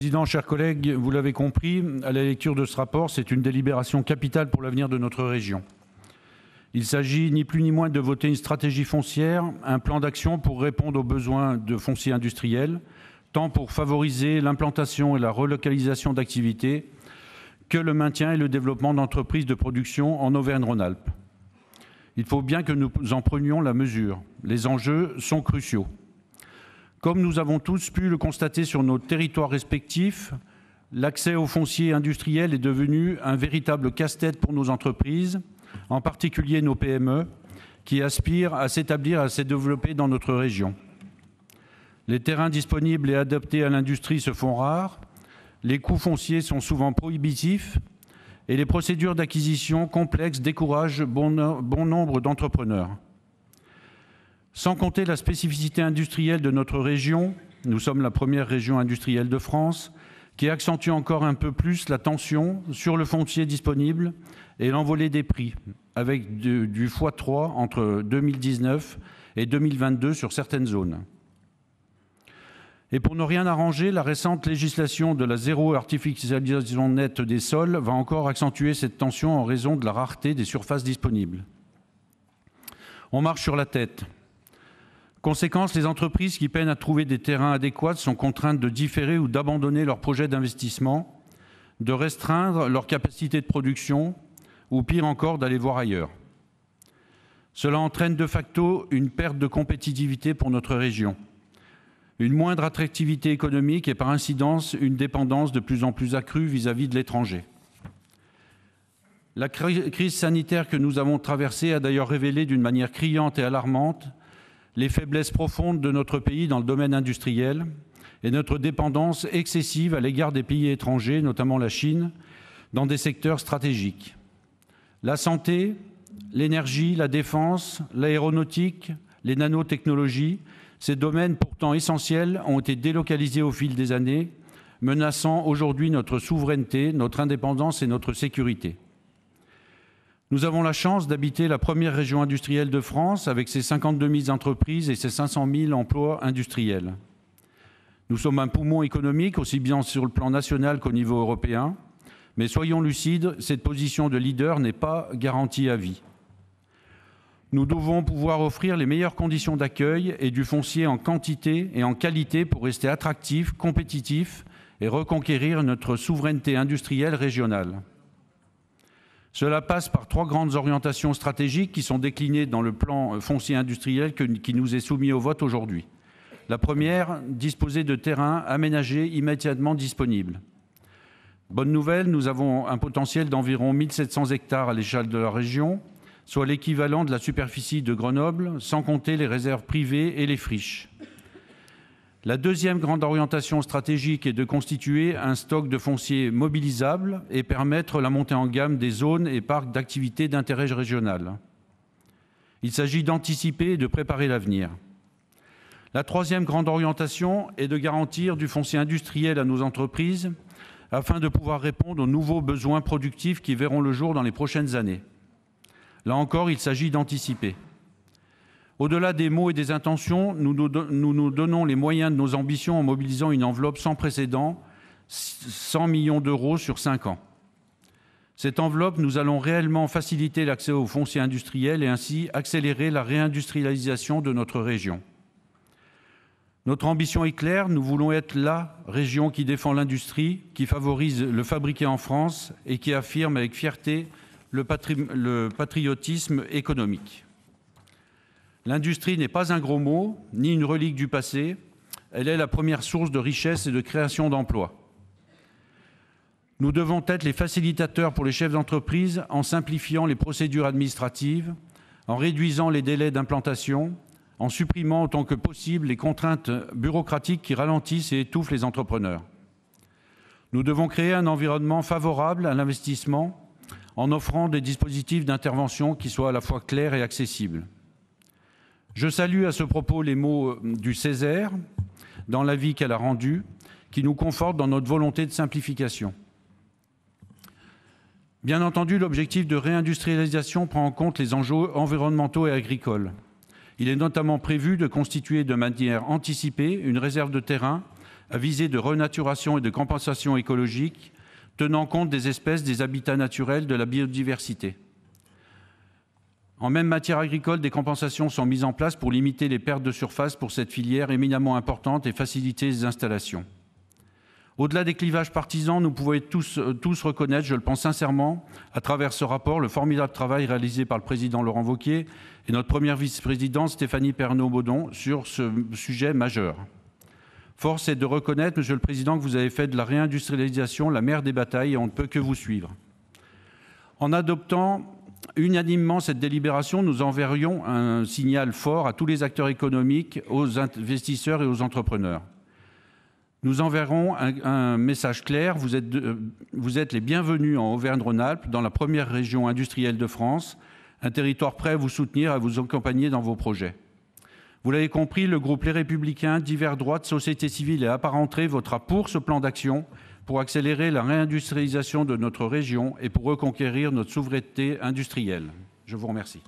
Président, chers collègues, vous l'avez compris, à la lecture de ce rapport, c'est une délibération capitale pour l'avenir de notre région. Il s'agit ni plus ni moins de voter une stratégie foncière, un plan d'action pour répondre aux besoins de foncier industriel, tant pour favoriser l'implantation et la relocalisation d'activités que le maintien et le développement d'entreprises de production en Auvergne-Rhône-Alpes. Il faut bien que nous en prenions la mesure. Les enjeux sont cruciaux. Comme nous avons tous pu le constater sur nos territoires respectifs, l'accès au foncier industriel est devenu un véritable casse-tête pour nos entreprises, en particulier nos PME, qui aspirent à s'établir, à se développer dans notre région. Les terrains disponibles et adaptés à l'industrie se font rares, les coûts fonciers sont souvent prohibitifs et les procédures d'acquisition complexes découragent bon nombre d'entrepreneurs. Sans compter la spécificité industrielle de notre région, nous sommes la première région industrielle de France, qui accentue encore un peu plus la tension sur le foncier disponible et l'envolée des prix, avec du x3 entre 2019 et 2022 sur certaines zones. Et pour ne rien arranger, la récente législation de la zéro artificialisation nette des sols va encore accentuer cette tension en raison de la rareté des surfaces disponibles. On marche sur la tête. Conséquence, les entreprises qui peinent à trouver des terrains adéquats sont contraintes de différer ou d'abandonner leurs projets d'investissement, de restreindre leur capacité de production ou pire encore d'aller voir ailleurs. Cela entraîne de facto une perte de compétitivité pour notre région, une moindre attractivité économique et par incidence une dépendance de plus en plus accrue vis-à-vis de l'étranger. La crise sanitaire que nous avons traversée a d'ailleurs révélé d'une manière criante et alarmante les faiblesses profondes de notre pays dans le domaine industriel et notre dépendance excessive à l'égard des pays étrangers, notamment la Chine, dans des secteurs stratégiques. La santé, l'énergie, la défense, l'aéronautique, les nanotechnologies, ces domaines pourtant essentiels ont été délocalisés au fil des années, menaçant aujourd'hui notre souveraineté, notre indépendance et notre sécurité. Nous avons la chance d'habiter la première région industrielle de France avec ses 52 000 entreprises et ses 500 000 emplois industriels. Nous sommes un poumon économique, aussi bien sur le plan national qu'au niveau européen, mais soyons lucides, cette position de leader n'est pas garantie à vie. Nous devons pouvoir offrir les meilleures conditions d'accueil et du foncier en quantité et en qualité pour rester attractifs, compétitifs et reconquérir notre souveraineté industrielle régionale. Cela passe par 3 grandes orientations stratégiques qui sont déclinées dans le plan foncier industriel qui nous est soumis au vote aujourd'hui. La première, disposer de terrains aménagés immédiatement disponibles. Bonne nouvelle, nous avons un potentiel d'environ 1700 hectares à l'échelle de la région, soit l'équivalent de la superficie de Grenoble, sans compter les réserves privées et les friches. La deuxième grande orientation stratégique est de constituer un stock de foncier mobilisable et permettre la montée en gamme des zones et parcs d'activités d'intérêt régional. Il s'agit d'anticiper et de préparer l'avenir. La troisième grande orientation est de garantir du foncier industriel à nos entreprises afin de pouvoir répondre aux nouveaux besoins productifs qui verront le jour dans les prochaines années. Là encore, il s'agit d'anticiper. Au-delà des mots et des intentions, nous nous donnons les moyens de nos ambitions en mobilisant une enveloppe sans précédent, 100 millions d'euros sur 5 ans. Cette enveloppe, nous allons réellement faciliter l'accès au foncier industriel et ainsi accélérer la réindustrialisation de notre région. Notre ambition est claire, nous voulons être la région qui défend l'industrie, qui favorise le fabriqué en France et qui affirme avec fierté le patriotisme économique. L'industrie n'est pas un gros mot, ni une relique du passé. Elle est la première source de richesse et de création d'emplois. Nous devons être les facilitateurs pour les chefs d'entreprise en simplifiant les procédures administratives, en réduisant les délais d'implantation, en supprimant autant que possible les contraintes bureaucratiques qui ralentissent et étouffent les entrepreneurs. Nous devons créer un environnement favorable à l'investissement en offrant des dispositifs d'intervention qui soient à la fois clairs et accessibles. Je salue à ce propos les mots du Césaire dans l'avis qu'elle a rendu, qui nous confortent dans notre volonté de simplification. Bien entendu, l'objectif de réindustrialisation prend en compte les enjeux environnementaux et agricoles. Il est notamment prévu de constituer de manière anticipée une réserve de terrain à visée de renaturation et de compensation écologique, tenant compte des espèces, des habitats naturels, de la biodiversité. En même matière agricole, des compensations sont mises en place pour limiter les pertes de surface pour cette filière éminemment importante et faciliter les installations. Au-delà des clivages partisans, nous pouvons tous reconnaître, je le pense sincèrement, à travers ce rapport, le formidable travail réalisé par le président Laurent Wauquiez et notre première vice-présidente Stéphanie Pernaut-Baudon sur ce sujet majeur. Force est de reconnaître, Monsieur le Président, que vous avez fait de la réindustrialisation la mère des batailles et on ne peut que vous suivre. En adoptant unanimement cette délibération, nous enverrions un signal fort à tous les acteurs économiques, aux investisseurs et aux entrepreneurs. Nous enverrons un message clair, vous êtes les bienvenus en Auvergne-Rhône-Alpes, dans la première région industrielle de France, un territoire prêt à vous soutenir, à vous accompagner dans vos projets. Vous l'avez compris, le groupe Les Républicains, divers droites, société civile et apparentés votera pour ce plan d'action pour accélérer la réindustrialisation de notre région et pour reconquérir notre souveraineté industrielle. Je vous remercie.